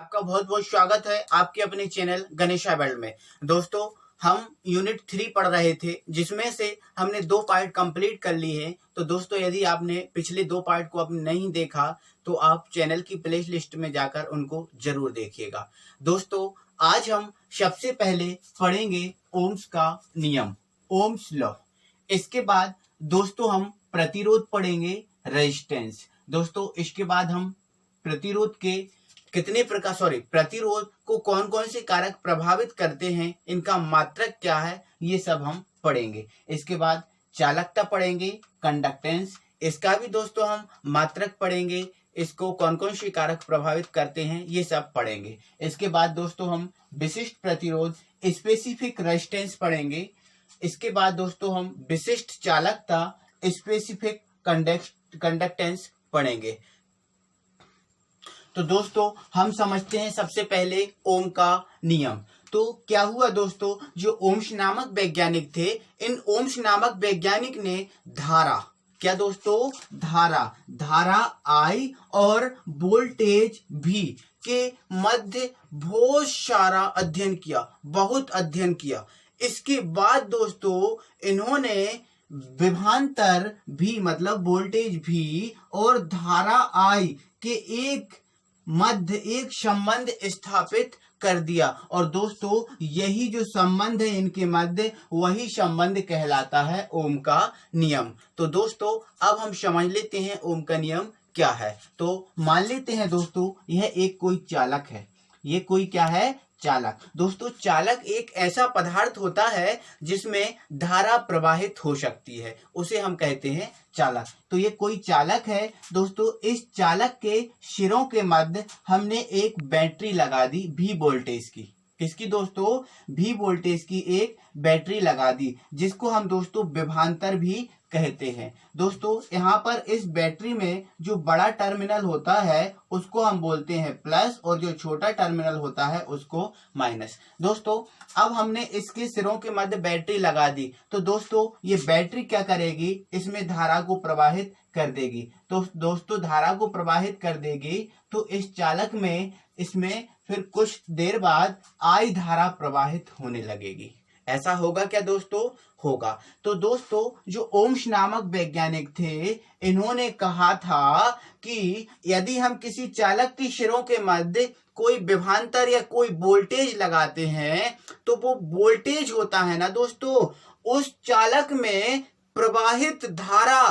आपका बहुत बहुत स्वागत है आपके अपने चैनल गणेशा वर्ल्ड में। दोस्तों, हम यूनिट 3 पढ़ रहे थे, जिसमें से हमने 2 पार्ट कंप्लीट कर लिए हैं। तो दोस्तों, यदि आपने पिछले 2 पार्ट को आपने नहीं देखा तो आप चैनल की प्ले लिस्ट में जाकर उनको जरूर देखिएगा। दोस्तों, आज हम सबसे पहले पढ़ेंगे ओम्स का नियम, ओम्स लॉ। इसके बाद दोस्तों हम प्रतिरोध पढ़ेंगे, रेजिस्टेंस। दोस्तों, इसके बाद हम प्रतिरोध के प्रतिरोध को कौन कौन से कारक प्रभावित करते हैं, इनका मात्रक क्या है, ये सब हम पढ़ेंगे। इसके बाद चालकता पढ़ेंगे, कंडक्टेंस, इसका भी दोस्तों हम मात्रक पढ़ेंगे। इसको कौन कौन से कारक प्रभावित करते हैं, ये सब पढ़ेंगे। इसके बाद दोस्तों हम विशिष्ट प्रतिरोध, स्पेसिफिक रेजिस्टेंस पढ़ेंगे। इसके बाद दोस्तों हम विशिष्ट चालकता, स्पेसिफिक कंडक्टेंस पढ़ेंगे। तो दोस्तों, हम समझते हैं सबसे पहले ओम का नियम। तो क्या हुआ दोस्तों, जो ओम्स नामक वैज्ञानिक थे, इन ओम्स नामक वैज्ञानिक ने धारा, क्या दोस्तों, धारा आई और वोल्टेज भी के मध्य बहुत सारा अध्ययन किया, बहुत अध्ययन किया। इसके बाद दोस्तों इन्होंने विभवांतर भी मतलब वोल्टेज भी और धारा आई के एक संबंध स्थापित कर दिया। और दोस्तों, यही जो संबंध है इनके मध्य, वही संबंध कहलाता है ओम का नियम। तो दोस्तों, अब हम समझ लेते हैं ओम का नियम क्या है। तो मान लेते हैं दोस्तों, यह एक कोई चालक है। ये कोई क्या है? चालक। दोस्तों, चालक एक ऐसा पदार्थ होता है जिसमें धारा प्रवाहित हो सकती है, उसे हम कहते हैं चालक। तो ये कोई चालक है दोस्तों। इस चालक के सिरों के मध्य हमने एक बैटरी लगा दी V वोल्टेज की। किसकी दोस्तों? V वोल्टेज की एक बैटरी लगा दी, जिसको हम दोस्तों विभवांतर भी कहते हैं। दोस्तों, यहाँ पर इस बैटरी में जो बड़ा टर्मिनल होता है उसको हम बोलते हैं प्लस, और जो छोटा टर्मिनल होता है उसको माइनस। दोस्तों, अब हमने इसके सिरों के मध्य बैटरी लगा दी, तो दोस्तों ये बैटरी क्या करेगी? इसमें धारा को प्रवाहित कर देगी। तो दोस्तों, धारा को प्रवाहित कर देगी तो इस चालक में, इसमें फिर कुछ देर बाद आई धारा प्रवाहित होने लगेगी। ऐसा होगा क्या दोस्तों? होगा। तो दोस्तों, जो ओम्स नामक वैज्ञानिक थे, इन्होंने कहा था कि यदि हम किसी चालक की सिरों के मध्य कोई विभवांतर या कोई वोल्टेज लगाते हैं, तो वो वोल्टेज होता है ना दोस्तों, उस चालक में प्रवाहित धारा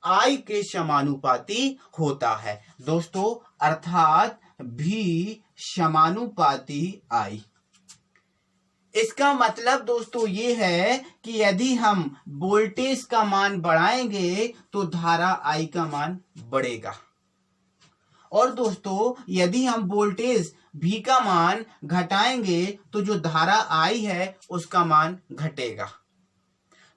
आई के समानुपाती होता है दोस्तों, अर्थात भी समानुपाती आई। इसका मतलब दोस्तों ये है कि यदि हम वोल्टेज का मान बढ़ाएंगे तो धारा आई का मान बढ़ेगा, और दोस्तों यदि हम वोल्टेज V का मान घटाएंगे तो जो धारा आई है उसका मान घटेगा।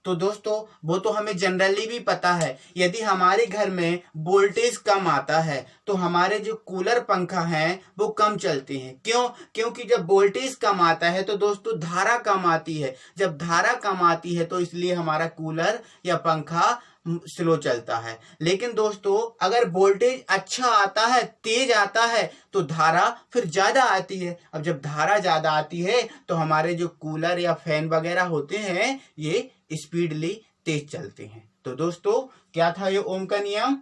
तो दोस्तों, वो तो हमें जनरली भी पता है, यदि हमारे घर में वोल्टेज कम आता है तो हमारे जो कूलर पंखा हैं वो कम चलते हैं। क्यों? क्योंकि जब वोल्टेज कम आता है तो दोस्तों धारा कम आती है। जब धारा कम आती है तो इसलिए हमारा कूलर या पंखा स्लो चलता है। लेकिन दोस्तों, अगर वोल्टेज अच्छा आता है, तेज आता है, तो धारा फिर ज्यादा आती है। अब जब धारा ज्यादा आती है तो हमारे जो कूलर या फैन वगैरह होते हैं ये स्पीडली तेज चलते हैं। तो दोस्तों, क्या था ये ओम का नियम?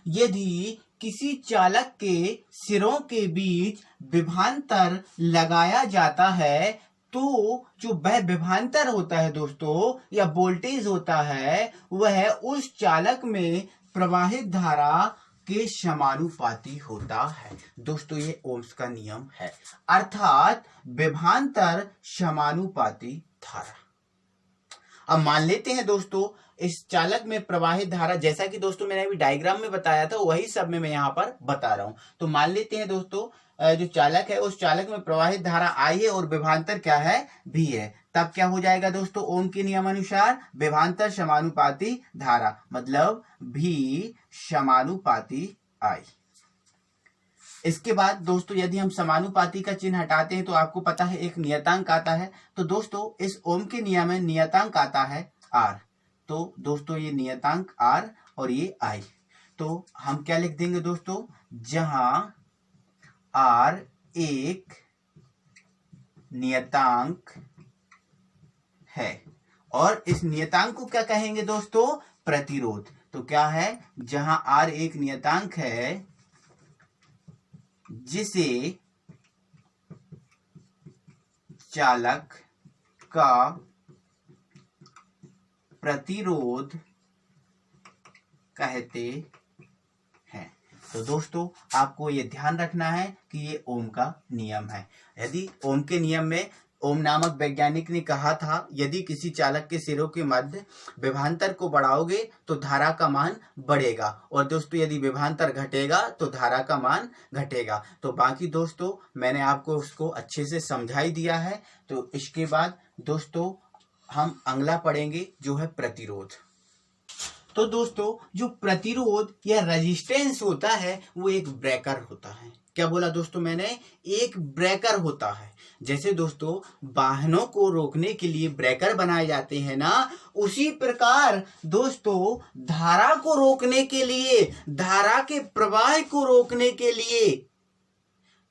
यदि किसी चालक के सिरों के बीच विभवांतर लगाया जाता है तो जो वह विभवांतर होता है दोस्तों, या वोल्टेज होता है, वह उस चालक में प्रवाहित धारा के समानुपाती होता है। दोस्तों, ये ओम्स का नियम है, अर्थात विभवांतर समानुपाती धारा। अब मान लेते हैं दोस्तों, इस चालक में प्रवाहित धारा, जैसा कि दोस्तों मैंने अभी डायग्राम में बताया था, वही सब में मैं यहाँ पर बता रहा हूं। तो मान लेते हैं दोस्तों, जो चालक है उस चालक में प्रवाहित धारा आई है और विभवांतर क्या है? V है। तब क्या हो जाएगा दोस्तों? ओम के नियमानुसार विभवांतर समानुपाती धारा, मतलब V समानुपाती I। इसके बाद दोस्तों, यदि हम समानुपाती का चिन्ह हटाते हैं तो आपको पता है एक नियतांक आता है। तो दोस्तों, इस ओम के नियम में नियतांक आता है R। तो दोस्तों, ये नियतांक R और ये I। तो हम क्या लिख देंगे दोस्तों, जहां R एक नियतांक है और इस नियतांक को क्या कहेंगे दोस्तों, प्रतिरोध। तो क्या है, जहां R एक नियतांक है जिसे चालक का प्रतिरोध कहते हैं। तो दोस्तों आपको ये ध्यान रखना है कि ये ओम का नियम है। यदि ओम के नियम में ओम नामक वैज्ञानिक ने कहा था, यदि किसी चालक के सिरों के मध्य विभवांतर को बढ़ाओगे तो धारा का मान बढ़ेगा, और दोस्तों यदि विभवांतर घटेगा तो धारा का मान घटेगा। तो बाकी दोस्तों मैंने आपको उसको अच्छे से समझा ही दिया है। तो इसके बाद दोस्तों हम अगला पढ़ेंगे जो है प्रतिरोध। तो दोस्तों जो प्रतिरोध या रेजिस्टेंस होता है वो एक ब्रेकर होता है। क्या बोला दोस्तों मैंने, एक ब्रेकर होता है। जैसे दोस्तों वाहनों को रोकने के लिए ब्रेकर बनाए जाते हैं ना, उसी प्रकार दोस्तों धारा को रोकने के लिए, धारा के प्रवाह को रोकने के लिए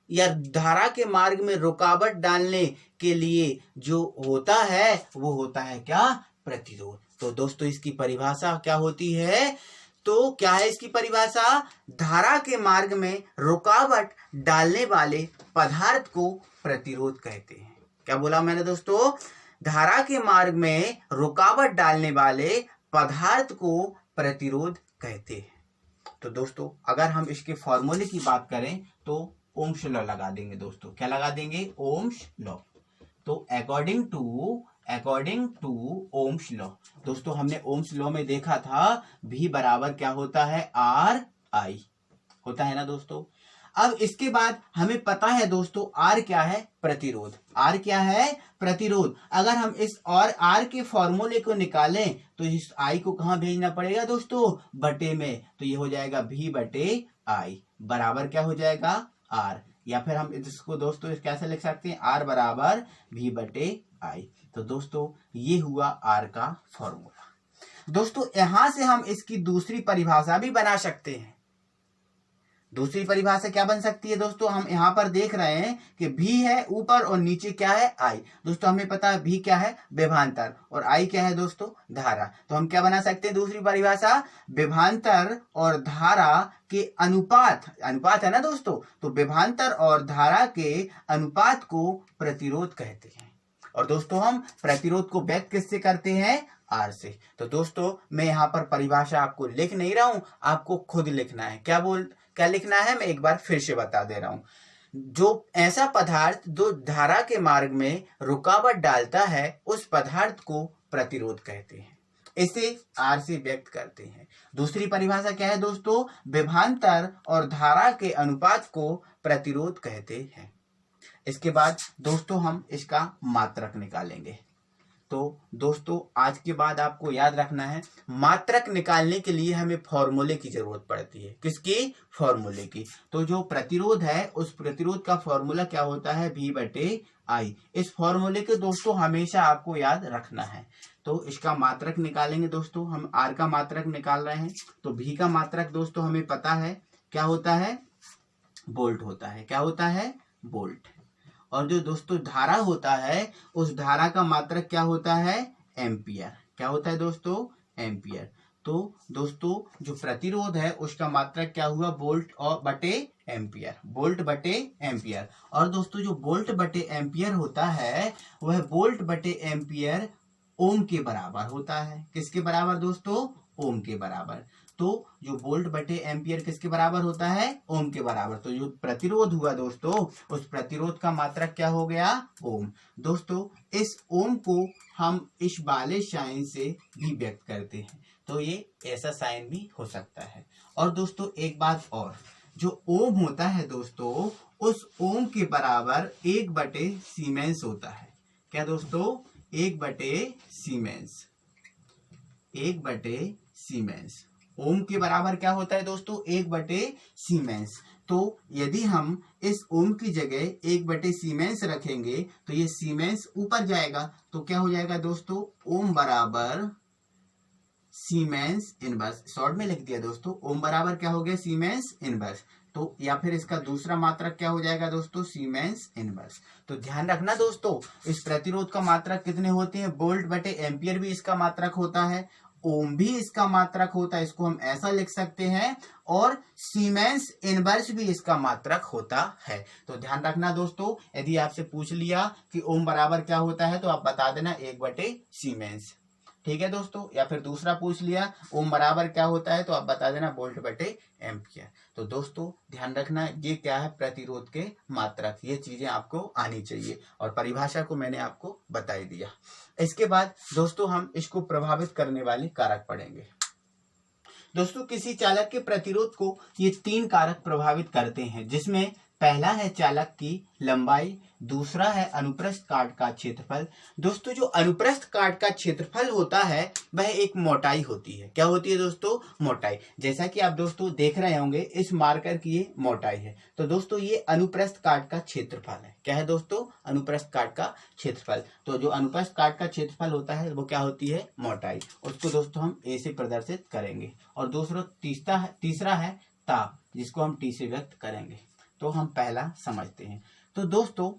या धारा के मार्ग में रुकावट डालने के लिए जो होता है वो होता है क्या, प्रतिरोध। तो दोस्तों इसकी परिभाषा क्या होती है, तो क्या है इसकी परिभाषा, धारा के मार्ग में रुकावट डालने वाले पदार्थ को प्रतिरोध कहते हैं। क्या बोला मैंने दोस्तों, धारा के मार्ग में रुकावट डालने वाले पदार्थ को प्रतिरोध कहते हैं। तो दोस्तों अगर हम इसके फॉर्मूले की बात करें तो ओम्स लॉ लगा देंगे दोस्तों। क्या लगा देंगे, ओम्स लॉ। तो अकॉर्डिंग टू ओम्स लॉ, दोस्तों हमने ओम्स लॉ में देखा था V बराबर क्या होता है, RI होता है ना दोस्तों। अब इसके बाद हमें पता है दोस्तों R क्या है, प्रतिरोध। R क्या है, प्रतिरोध। अगर हम इस और R के फॉर्मूले को निकालें तो इस I को कहां भेजना पड़ेगा दोस्तों, बटे में। तो ये हो जाएगा V बटे I बराबर क्या हो जाएगा, R। या फिर हम इसको दोस्तों कैसे लिख सकते हैं, R बराबर V बटे I। तो दोस्तों ये हुआ R का फॉर्मूला। दोस्तों यहां से हम इसकी दूसरी परिभाषा भी बना सकते हैं। दूसरी परिभाषा क्या बन सकती है दोस्तों, हम यहाँ पर देख रहे हैं कि V है ऊपर और नीचे क्या है, I। दोस्तों हमें पता है V क्या है, विभवांतर, और I क्या है दोस्तों, धारा। तो हम क्या बना सकते हैं दूसरी परिभाषा, विभवांतर और धारा के अनुपात है ना दोस्तों, तो विभवांतर और धारा के अनुपात को प्रतिरोध कहते हैं। और दोस्तों हम प्रतिरोध को व्यक्त किससे करते हैं, R से। तो दोस्तों मैं यहाँ पर परिभाषा आपको लिख नहीं रहा हूं, आपको खुद लिखना है। क्या लिखना है, मैं एक बार फिर से बता दे रहा हूं। जो ऐसा पदार्थ जो धारा के मार्ग में रुकावट डालता है उस पदार्थ को प्रतिरोध कहते हैं, इसे R से व्यक्त करते हैं। दूसरी परिभाषा क्या है दोस्तों, विभवांतर और धारा के अनुपात को प्रतिरोध कहते हैं। इसके बाद दोस्तों हम इसका मात्रक निकालेंगे। तो दोस्तों आज के बाद आपको याद रखना है, मात्रक निकालने के लिए हमें फॉर्मूले की जरूरत पड़ती है। किसकी, फॉर्मूले की। तो जो प्रतिरोध है उस प्रतिरोध का फॉर्मूला क्या होता है, V बटे I। इस फॉर्मूले के दोस्तों हमेशा आपको याद रखना है। तो इसका मात्रक निकालेंगे दोस्तों, हम R का मात्रक निकाल रहे हैं। तो V का मात्रक दोस्तों हमें पता है क्या होता है, वोल्ट होता है। क्या होता है, वोल्ट। और जो दोस्तों धारा होता है उस धारा का मात्रक क्या होता है, एम्पियर। क्या होता है दोस्तों, एम्पियर। तो दोस्तों जो प्रतिरोध है उसका मात्रक क्या हुआ, वोल्ट और बटे एम्पियर, वोल्ट बटे एम्पियर। और दोस्तों जो वोल्ट बटे एम्पियर होता है वह वोल्ट बटे एम्पियर ओम के बराबर होता है। किसके बराबर दोस्तों, ओम के बराबर। तो जो वोल्ट बटे एम्पियर किसके बराबर होता है, ओम के बराबर। तो जो प्रतिरोध हुआ दोस्तों उस प्रतिरोध का मात्रक क्या हो गया, ओम। दोस्तों इस ओम को हम इस वाले साइन से भी व्यक्त करते हैं। तो ये ऐसा साइन भी हो सकता है। और दोस्तों एक बात और, जो ओम होता है दोस्तों उस ओम के बराबर 1 बटे सीमेंस होता है। क्या दोस्तों, 1 बटे सीमेंस, 1 बटे सीमेंस। ओम के बराबर क्या होता है दोस्तों, 1 बटे सीमेंस। तो यदि हम इस ओम की जगह 1 बटे सीमेंस रखेंगे तो ये सीमेंस ऊपर जाएगा। तो क्या हो जाएगा दोस्तों, ओम बराबर सीमेंस इनवर्स, शॉर्ट में लिख दिया दोस्तों। ओम बराबर क्या हो गया, सीमेंस इनवर्स। तो या फिर इसका दूसरा मात्रक क्या हो जाएगा दोस्तों, सीमेंस इनवर्स। तो ध्यान रखना दोस्तों, इस प्रतिरोध का मात्रक कितने होते हैं, वोल्ट बटे एम्पियर भी इसका मात्रक होता है, ओम भी इसका मात्रक होता है, इसको हम ऐसा लिख सकते हैं, और सीमेंस इनवर्स भी इसका मात्रक होता है। तो ध्यान रखना दोस्तों, यदि आपसे पूछ लिया कि ओम बराबर क्या होता है तो आप बता देना 1/सीमेंस, ठीक है दोस्तों। या फिर दूसरा पूछ लिया ओम बराबर क्या होता है तो आप बता देना वोल्ट बटे एम्पियर। तो दोस्तों ध्यान रखना, ये क्या है, प्रतिरोध के मात्रक, ये चीजें आपको आनी चाहिए, और परिभाषा को मैंने आपको बता ही दिया। इसके बाद दोस्तों हम इसको प्रभावित करने वाले कारक पढ़ेंगे। दोस्तों किसी चालक के प्रतिरोध को ये 3 कारक प्रभावित करते हैं, जिसमें पहला है चालक की लंबाई, दूसरा है अनुप्रस्थ काट का क्षेत्रफल। दोस्तों जो अनुप्रस्थ काट का क्षेत्रफल होता है वह एक मोटाई होती है। क्या होती है दोस्तों, मोटाई। जैसा कि आप दोस्तों देख रहे होंगे इस मार्कर की ये मोटाई है, तो दोस्तों ये अनुप्रस्थ काट का क्षेत्रफल है। क्या है दोस्तों, अनुप्रस्थ काट का क्षेत्रफल। तो जो अनुप्रस्थ काट का क्षेत्रफल होता है वो क्या होती है, मोटाई। उसको दोस्तों हम ए से प्रदर्शित करेंगे। और दूसरा तीसरा है ताप, जिसको हम टी से व्यक्त करेंगे। तो हम पहला समझते हैं। तो दोस्तों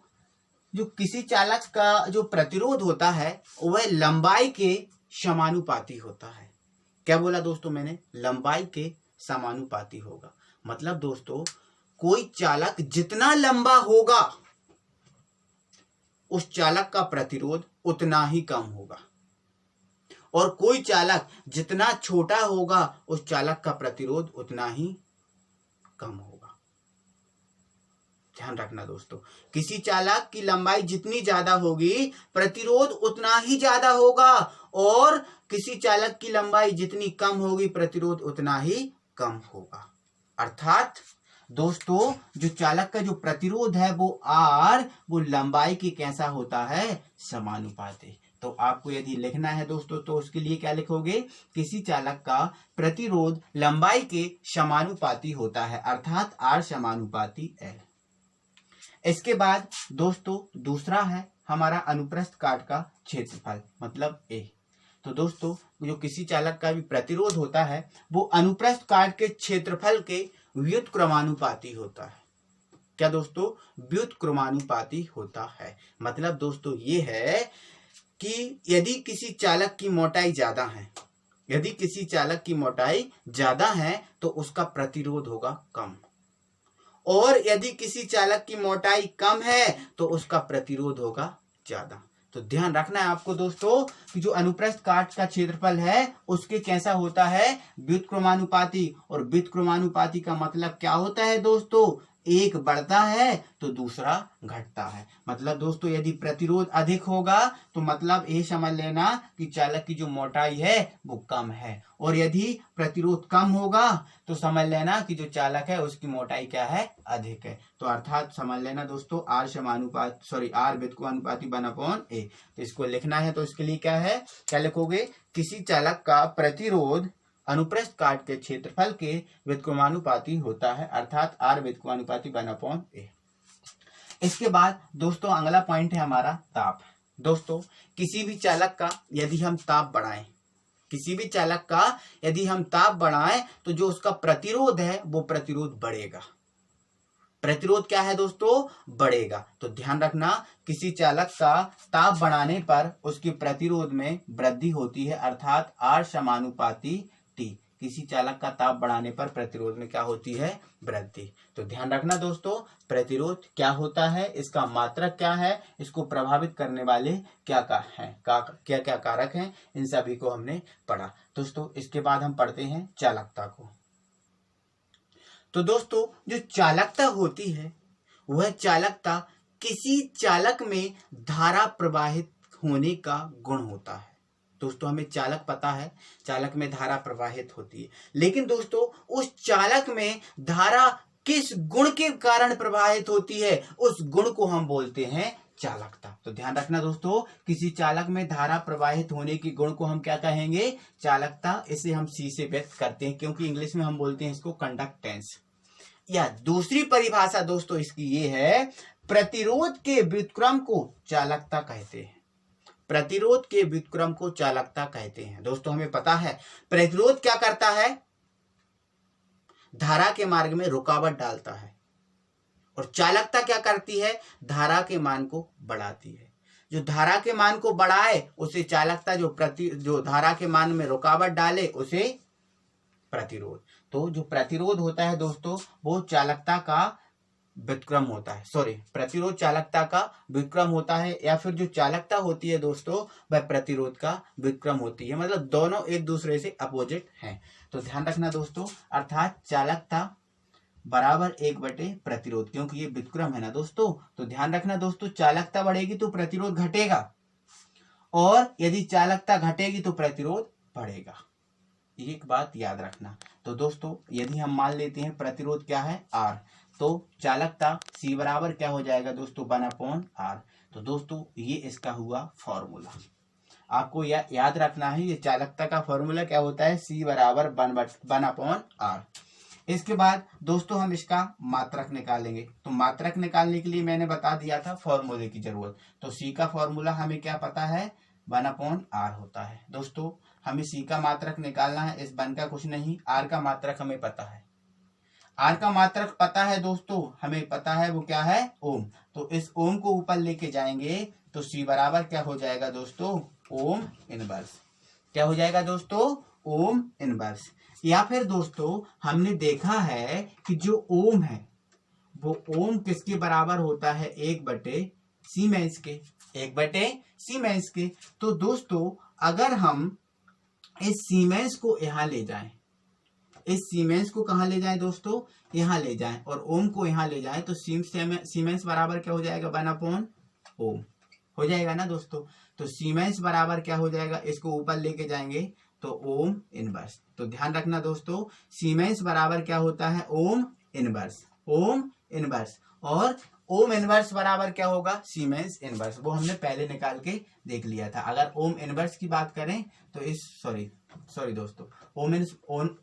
जो किसी चालक का जो प्रतिरोध होता है वह लंबाई के समानुपाती होता है। क्या बोला दोस्तों मैंने, लंबाई के समानुपाती होगा। मतलब दोस्तों कोई चालक जितना लंबा होगा उस चालक का प्रतिरोध उतना ही कम होगा, और कोई चालक जितना छोटा होगा उस चालक का प्रतिरोध उतना ही कम होगा। ध्यान रखना दोस्तों, किसी चालक की लंबाई जितनी ज्यादा होगी प्रतिरोध उतना ही ज्यादा होगा, और किसी चालक की लंबाई जितनी कम होगी प्रतिरोध उतना ही कम होगा। अर्थात दोस्तों जो चालक का जो प्रतिरोध है वो आर, वो लंबाई की कैसा होता है, समानुपाती। तो आपको यदि लिखना है दोस्तों तो उसके लिए क्या लिखोगे, किसी चालक का प्रतिरोध लंबाई के समानुपाती होता है, अर्थात आर समानुपाती एल। इसके बाद दोस्तों दूसरा है हमारा अनुप्रस्थ काट का क्षेत्रफल, मतलब ए। तो दोस्तों जो किसी चालक का भी प्रतिरोध होता है वो अनुप्रस्थ काट के क्षेत्रफल के व्युत्क्रमानुपाती होता है। क्या दोस्तों, व्युत्क्रमानुपाती होता है। मतलब दोस्तों ये है कि यदि किसी चालक की मोटाई ज्यादा है, यदि किसी चालक की मोटाई ज्यादा है तो उसका प्रतिरोध होगा कम, और यदि किसी चालक की मोटाई कम है तो उसका प्रतिरोध होगा ज्यादा। तो ध्यान रखना है आपको दोस्तों कि जो अनुप्रस्थ काट का क्षेत्रफल है उसके कैसा होता है, व्युत्क्रमानुपाती। और व्युत्क्रमानुपाती का मतलब क्या होता है दोस्तों, एक बढ़ता है तो दूसरा घटता है। मतलब दोस्तों यदि प्रतिरोध अधिक होगा तो मतलब ये समझ लेना कि चालक की जो मोटाई है वो कम है, और यदि प्रतिरोध कम होगा तो समझ लेना कि जो चालक है उसकी मोटाई क्या है, अधिक है। तो अर्थात समझ लेना दोस्तों आर व्युत्क्रमानुपाती 1/A। तो इसको लिखना है तो इसके लिए क्या है, क्या लिखोगे, किसी चालक का प्रतिरोध अनुप्रस्थ काट के क्षेत्रफल के व्युत्क्रमानुपाती होता है, अर्थात आर व्युत्क्रमानुपाती 1/A। इसके बाद दोस्तों अगला पॉइंट है हमारा ताप। दोस्तों किसी भी चालक का यदि हम ताप बढ़ाएं, किसी भी चालक का यदि हम ताप बढ़ाएं तो जो उसका प्रतिरोध है वो प्रतिरोध बढ़ेगा। प्रतिरोध क्या है दोस्तों, बढ़ेगा। तो ध्यान रखना किसी चालक का ताप बढ़ाने पर उसके प्रतिरोध में वृद्धि होती है, अर्थात आर समानुपाती टी। किसी चालक का ताप बढ़ाने पर प्रतिरोध में क्या होती है, वृद्धि। तो ध्यान रखना दोस्तों प्रतिरोध क्या होता है, इसका मात्रक क्या है, इसको प्रभावित करने वाले क्या क्या कारक हैं, इन सभी को हमने पढ़ा। दोस्तों इसके बाद हम पढ़ते हैं चालकता को। तो दोस्तों जो चालकता होती है वह चालकता किसी चालक में धारा प्रवाहित होने का गुण होता है। दोस्तों हमें चालक पता है, चालक में धारा प्रवाहित होती है, लेकिन दोस्तों उस चालक में धारा किस गुण के कारण प्रवाहित होती है, उस गुण को हम बोलते हैं चालकता। तो ध्यान रखना दोस्तों किसी चालक में धारा प्रवाहित होने के गुण को हम क्या कहेंगे, चालकता। इसे हम सी से व्यक्त करते हैं क्योंकि इंग्लिश में हम बोलते हैं इसको कंडक्टेंस। या दूसरी परिभाषा दोस्तों इसकी ये है, प्रतिरोध के व्युत्क्रम को चालकता कहते हैं। प्रतिरोध के व्युत्क्रम को चालकता कहते हैं। दोस्तों हमें पता है प्रतिरोध क्या करता है, धारा के मार्ग में रुकावट डालता है, और चालकता क्या करती है, धारा के मान को बढ़ाती है। जो धारा के मान को बढ़ाए उसे चालकता, जो धारा के मान में रुकावट डाले उसे प्रतिरोध। तो जो प्रतिरोध होता है दोस्तों वो चालकता का व्युत्क्रम होता है, प्रतिरोध चालकता का व्युत्क्रम होता है, या फिर जो चालकता होती है दोस्तों वह प्रतिरोध का व्युत्क्रम होती है, मतलब दोनों एक दूसरे से अपोजिट हैं। तो ध्यान रखना दोस्तों, अर्थात चालकता बराबर 1 प्रतिरोध, क्योंकि ये व्युत्क्रम है ना दोस्तों। तो ध्यान रखना दोस्तों, चालकता बढ़ेगी तो प्रतिरोध घटेगा, और यदि चालकता घटेगी तो प्रतिरोध बढ़ेगा। एक बात याद रखना। तो दोस्तों यदि हम मान लेते हैं प्रतिरोध क्या है, R, तो चालकता C बराबर क्या हो जाएगा दोस्तों, 1/R। तो दोस्तों ये इसका हुआ फॉर्मूला, आपको याद रखना है। ये चालकता का फॉर्मूला क्या होता है, C बराबर 1/R। इसके बाद दोस्तों हम इसका मात्रक निकालेंगे। तो मात्रक निकालने के लिए मैंने बता दिया था फॉर्मूले की जरूरत। तो C का फॉर्मूला हमें क्या पता है, 1/R होता है। दोस्तों हमें C का मात्रक निकालना है, इस 1 का कुछ नहीं, R का मात्रक हमें पता है। R का मात्रक पता है दोस्तों, हमें पता है वो क्या है, ओम। तो इस ओम को ऊपर लेके जाएंगे तो C बराबर क्या हो जाएगा दोस्तों, ओम इनवर्स। क्या हो जाएगा दोस्तों, ओम इनवर्स। या फिर दोस्तों हमने देखा है कि जो ओम है वो ओम किसके बराबर होता है, 1/सीमेंस के, 1/सीमेंस के। तो दोस्तों अगर हम इस सीमेंस को यहाँ ले जाएं, इस सीमेंस को कहाँ ले जाएं दोस्तों, यहाँ ले जाएं, और ओम को यहाँ ले जाएं, तो सीमेंस बराबर क्या हो जाएगा, 1/ओम हो जाएगा ना दोस्तों। तो सीमेंस बराबर क्या हो जाएगा, इसको ऊपर लेके जाएंगे तो ओम इनवर्स। तो ध्यान रखना दोस्तों, सीमेंस बराबर क्या होता है, ओम इनवर्स, ओम इनवर्स। और ओम इनवर्स बराबर क्या होगा, सीमेंस इनवर्स। वो हमने पहले निकाल के देख लिया था। अगर ओम इनवर्स की बात करें तो इस सॉरी दोस्तों,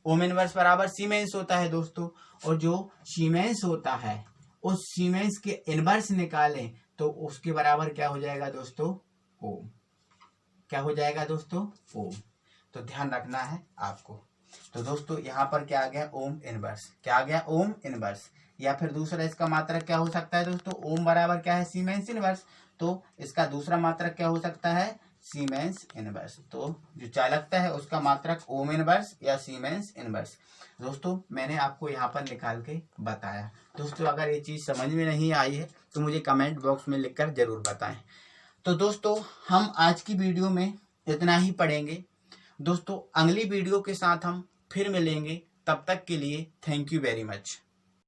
ओम इनवर्स बराबर सीमेंस होता है दोस्तों, और जो सीमेंस होता है उस सीमेंस के इनवर्स निकालें तो उसके बराबर क्या हो जाएगा दोस्तों, ओम। क्या हो जाएगा दोस्तों, ओम। तो ध्यान रखना है आपको। तो दोस्तों यहाँ पर क्या आ गया, ओम इनवर्स। क्या आ गया, ओम इनवर्स। या फिर दूसरा इसका मात्रक क्या हो सकता है दोस्तों, ओम बराबर क्या है, सीमेंस इनवर्स। तो इसका दूसरा मात्रक क्या हो सकता है, सीमेंस इनवर्स। तो जो चालकता है उसका मात्रक ओम इनवर्स या सीमेंस इनवर्स। दोस्तों मैंने आपको यहाँ पर निकाल के बताया। दोस्तों अगर ये चीज़ समझ में नहीं आई है तो मुझे कमेंट बॉक्स में लिखकर जरूर बताएं। तो दोस्तों हम आज की वीडियो में इतना ही पढ़ेंगे। दोस्तों अगली वीडियो के साथ हम फिर मिलेंगे, तब तक के लिए थैंक यू वेरी मच।